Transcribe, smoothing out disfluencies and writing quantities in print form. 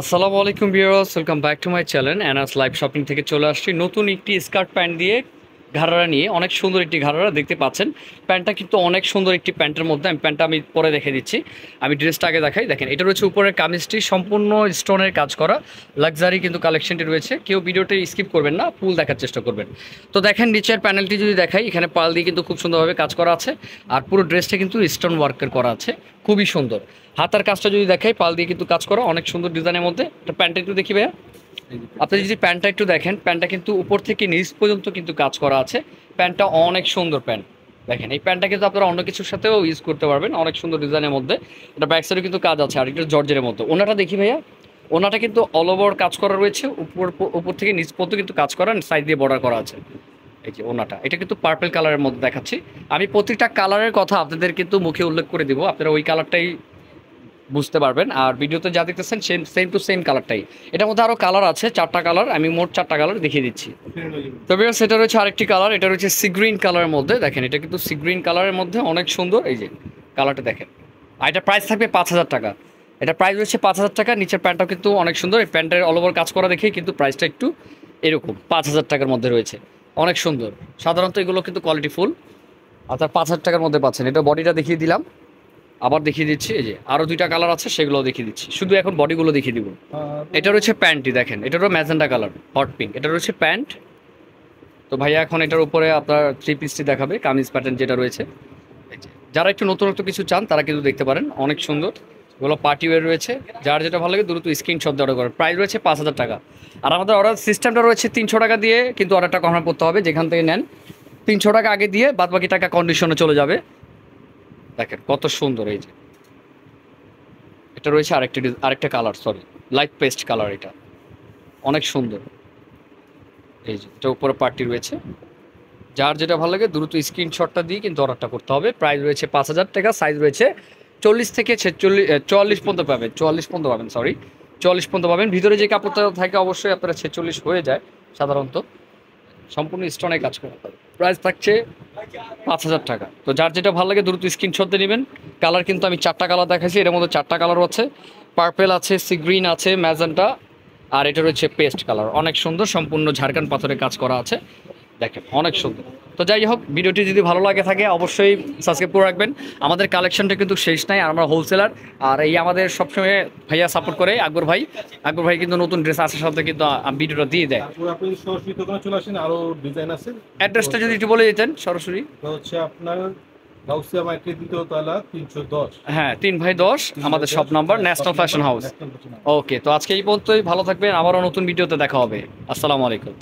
আসসালামু আলাইকুম viewers, welcome back to my channel Anas live shopping থেকে চলে আসছি নতুন একটি স্কার্ট প্যান্ট দিয়ে ঘাড়ারা নিয়ে। অনেক সুন্দর একটি ঘাড়ারা দেখতে পাচ্ছেন। প্যান্টটা কিন্তু অনেক সুন্দর একটি প্যান্টের মধ্যে। প্যান্টটা আমি পরে দেখে দিচ্ছি। আমি ড্রেসটা আগে দেখাই। দেখেন, এটা রয়েছে উপরের কামিজটি সম্পূর্ণ স্টোনের কাজ করা, লাক্সারি কিন্তু কালেকশনটি রয়েছে। কেউ ভিডিওটি স্কিপ করবেন না, ফুল দেখার চেষ্টা করবেন। তো দেখেন নিচের প্যানেলটি যদি দেখাই, এখানে পাল দিয়ে কিন্তু খুব সুন্দরভাবে কাজ করা আছে। আর পুরো ড্রেসটা কিন্তু স্টোন ওয়ার্কের করা আছে, খুবই সুন্দর। হাতার কাজটা যদি দেখাই, পাল দিয়ে কিন্তু কাজ করা, অনেক সুন্দর ডিজাইনের মধ্যে। প্যান্টটা একটু দেখি ভাইয়া। আপনি যদি প্যান্টটা একটু দেখেন, প্যান্টটা কিন্তু উপর থেকে নিচ পর্যন্ত কিন্তু কাজ করা আছে। প্যান্টটা অনেক সুন্দর প্যান্ট। দেখেন, এই প্যান্টটা কিন্তু আপনারা অন্য কিছুর সাথেও ইউজ করতে পারবেন, অনেক সুন্দর ডিজাইনের মধ্যে। এটা ব্যাক সাইডে কিন্তু কাজ আছে, আর একটু জর্জের মতো। ওনাটা দেখি ভাইয়া। ওনাটা কিন্তু অল ওভার কাজ করা রয়েছে, উপর থেকে নিচ পর্যন্ত কিন্তু কাজ করা, সাইড দিয়ে বর্ডার করা আছে। এই যে ওনাটা, এটা কিন্তু পার্পল কালারের মধ্যে দেখাচ্ছি। আমি প্রতিটা কালারের কথা আপনাদের কিন্তু মুখে উল্লেখ করে দিব, আপনারা ওই কালারটাই বুঝতে পারবেন। আর ভিডিওতে যা দেখতেছেন সেম টু সেম কালারটাই। এটার মধ্যে আরও কালার আছে, 4টা কালার। আমি মোট 4টা কালার দেখিয়ে দিচ্ছি। তবে সেটা রয়েছে আরেকটি কালার, এটা রয়েছে সি গ্রিন কালারের মধ্যে। দেখেন, এটা কিন্তু সি গ্রিন কালারের মধ্যে অনেক সুন্দর। এই যে কালারটা দেখেন। আর এটা প্রাইস থাকবে 5,000 টাকা। এটা প্রাইস রয়েছে 5,000 টাকা। নিচের প্যান্টটাও কিন্তু অনেক সুন্দর। এই প্যান্টের অল ওভার কাজ করা দেখেই কিন্তু প্রাইসটা একটু এরকম 5,000 টাকার মধ্যে রয়েছে। অনেক সুন্দর। সাধারণত এগুলো কিন্তু কোয়ালিটি ফুল। আর তার 5,000 টাকার মধ্যে পাচ্ছেন। এটা বডিটা দেখিয়ে দিলাম, আবার দেখিয়ে দিচ্ছি। এই যে আরও 2টা কালার আছে, সেগুলোও দেখিয়ে দিচ্ছি। শুধু এখন বডিগুলো দেখিয়ে দিব। এটা রয়েছে প্যান্টটি, দেখেন এটারও ম্যাজেন্ডা কালার, হট পিঙ্ক। এটা রয়েছে প্যান্ট। তো ভাইয়া এখন এটার উপরে আপনার 3 পিসটি দেখাবে, কামিজ প্যাটার্ন যেটা রয়েছে। এই যে যারা একটু নতুনত্ব কিছু চান তারা কিন্তু দেখতে পারেন, অনেক সুন্দর। এগুলো পার্টি ওয়্যার রয়েছে। যার যেটা ভালো লাগে দ্রুত স্ক্রিনশট দিয়ে অর্ডার করেন। প্রাইস রয়েছে 5,000 টাকা। আর আমাদের অর্ডার সিস্টেমটা রয়েছে 300 টাকা দিয়ে কিন্তু অর্ডারটা কনফার্ম করতে হবে। যেখান থেকে নেন 300 টাকা আগে দিয়ে বাদবাকি টাকা কন্ডিশনে চলে যাবে। দেখেন কত সুন্দর। এই যে এটা রয়েছে আরেকটা colour, sorry light paste colour. এটা অনেক সুন্দর। এই যে এটা উপরে পার্টি রয়েছে। যার যেটা ভালো লাগে দ্রুত স্ক্রিনশটটা দিয়ে কিন্তু অর্ডারটা করতে হবে। প্রাইস রয়েছে 5,000 টাকা। সাইজ রয়েছে 40 থেকে 44 পর্যন্ত পাবেন, 44 পর্যন্ত পাবেন, সরি 44 পর্যন্ত পাবেন। ভিতরে যে কাপড়টা থাকে অবশ্যই আপনারা 46 হয়ে যায় সাধারণত। সম্পূর্ণ স্টোনে কাজ করা। প্রাইস থাকছে 5,000 টাকা। তো যার যেটা ভালো লাগে দ্রুত স্ক্রিনশট দিয়ে নেবেন। কালার কিন্তু আমি 4টা কালার দেখাচ্ছি, এর মধ্যে 4টা কালার আছে। পার্পেল আছে, সি গ্রিন আছে, ম্যাজেন্টা, আর এটা রয়েছে পেস্ট কালার। অনেক সুন্দর, সম্পূর্ণ ঝাড়খান্ড পাথরের কাজ করা আছে। দেখেন অনেক সুন্দর। তো যাই হোক, ভিডিওটি যদি ভালো লাগে থাকে অবশ্যই সাবস্ক্রাইব করে রাখবেন। আমাদের কালেকশনটা কিন্তু শেষ নাই, আর আমরা হোলসেলার। আর এই আমাদের সবসময় ভাইয়া সাপোর্ট করে, আকবর ভাই। আকবর ভাই কিন্তু নতুন ড্রেস আসার সাথে কিন্তু ভিডিওটা দিয়ে দেয়। আপনি সরাসরি দোকানে চলে আসেন, আরো ডিজাইন আছে। অ্যাড্রেসটা যদি একটু বলে দিতেন সরাসরি। হচ্ছে আপনার গাউসিয়া মার্কেট, 2য় তলা, 310। হ্যাঁ, 3/10 আমাদের shop number, national fashion house. Okay, তো আজকে এই পর্যন্তই। ভালো থাকবেন, আবারও নতুন ভিডিওতে দেখা হবে। আসসালামু আলাইকুম।